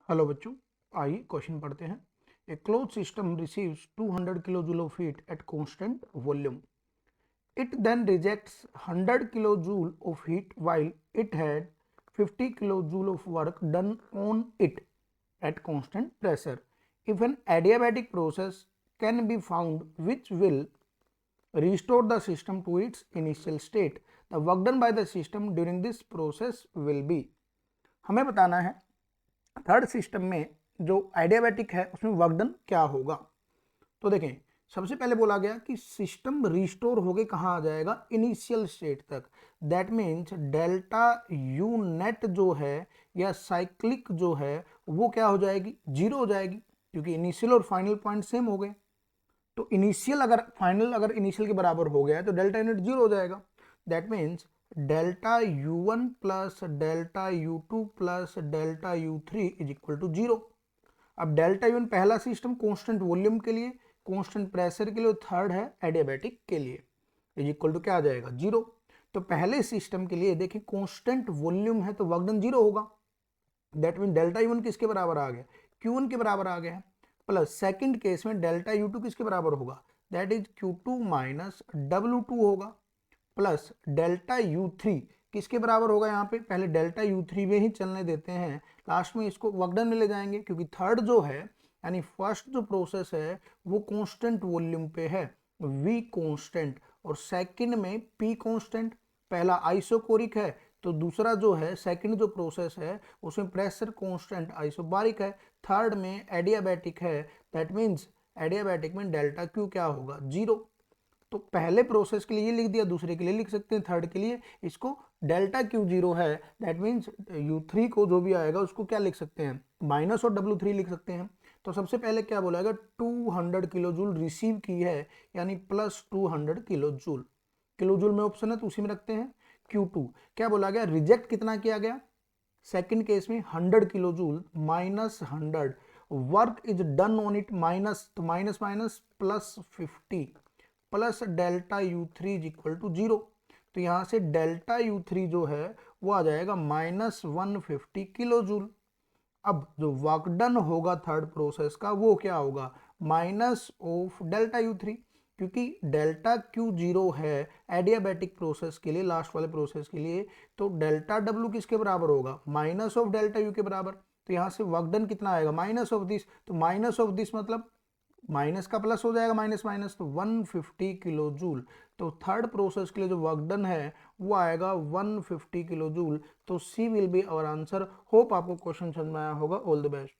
Hello बच्चों, आइए question पढ़ते हैं। A close system receives 200 kilojoule of heat at constant volume. It then rejects 100 kilo joule of heat while it had 50 kilojoule of work done on it at constant pressure. If an adiabatic process can be found which will restore the system to its initial state, the work done by the system during this process will be. हमें बताना है third system में जो adiabatic है उसमें work done क्या होगा। तो देखें, सबसे पहले बोला गया कि सिस्टम रिस्टोर होके कहाँ आ जाएगा, इनिशियल स्टेट तक। That means delta you net जो है या साइक्लिक जो है वो क्या हो जाएगी, जीरो हो जाएगी, क्योंकि इनिशियल और फाइनल पॉइंट सेम हो गए। तो इनिशियल अगर फाइनल अगर इनिशियल के बराबर हो गया तो डेल्टा यूनिट जीरो हो जाएगा। That means delta U one plus delta U two plus delta U three is equal to zero. अब डेल्टा यून पहला सिस्टम कांस्टेंट वॉल्यूम के लिए, कांस्टेंट प्रेशर के लिए, थर्ड है एडियाबैटिक के लिए, इज इक्वल टू क्या आ जाएगा, जीरो। तो पहले सिस्टम के लिए देखिए कांस्टेंट वॉल्यूम है तो वर्क डन जीरो होगा। That mean delta U one किसके बराबर आ गया, क्यू वन के बराबर आ गया है। प्लस सेकंड केस में डेल्टा यू टू किसके बराबर होगा, that is Q two minus W two होगा। प्लस डेल्टा यू थ्री किसके बराबर होगा, यहाँ पे पहले डेल्टा यू थ्री में ही चलने देते हैं, लास्ट में इसको वर्कडन में ले जाएंगे, क्योंकि थर्ड जो है यानी फर्स्ट जो प्रोसेस है वो कांस्टेंट वॉल्यूम पे है, वी कांस्टेंट, और सेकंड में पी कांस्टेंट। पहला आइसोकोरिक है तो दूसरा जो है सेकंड जो प्रोसेस है उसमें प्रेशर कांस्टेंट आइसोबारिक है। थर्ड में एडियाबैटिक है, दैट मीन्स एडियाबैटिक में डेल्टा क्यू क्या होगा, जीरो। तो पहले प्रोसेस के लिए ये लिख दिया, दूसरे के लिए लिख सकते हैं, थर्ड के लिए इसको डेल्टा क्यू जीरो है, दैट मीन्स यू थ्री को जो भी आएगा उसको क्या लिख सकते हैं, माइनस और डब्ल्यू थ्री लिख सकते हैं। तो सबसे पहले क्या बोला 200 किलो जूल रिसीव की है, यानी plus 200 kilo joule. Kilo joule में ऑप्शन है तो उसी में रखते हैं। Q2 क्या बोला गया, रिजेक्ट कितना किया गया, सेकंड केस में 100 kilo joule minus 100, work is done on it minus, तो minus minus plus 50 plus delta U three is equal to zero. तो यहां से डेल्टा यू थ्री जो है वो आ जाएगा माइनस 150 किलो जूल। अब जो वर्क डन होगा थर्ड प्रोसेस का वो क्या होगा, minus of delta U three, क्योंकि डेल्टा क्यू जीरो है एडियाबैटिक प्रोसेस के लिए, लास्ट वाले प्रोसेस के लिए। तो डेल्टा डब्ल्यू किसके बराबर होगा, माइनस ऑफ डेल्टा यू के बराबर। तो यहां से वर्क डन कितना आएगा, माइनस ऑफ दिस, तो माइनस ऑफ दिस मतलब माइनस का प्लस हो जाएगा, माइनस माइनस, तो 150 किलो जूल। तो थर्ड प्रोसेस के लिए जो वर्क डन है वो आएगा 150 किलो जूल। तो C will be our answer. Hope आपको क्वेश्चन समझ में आया होगा। All the best.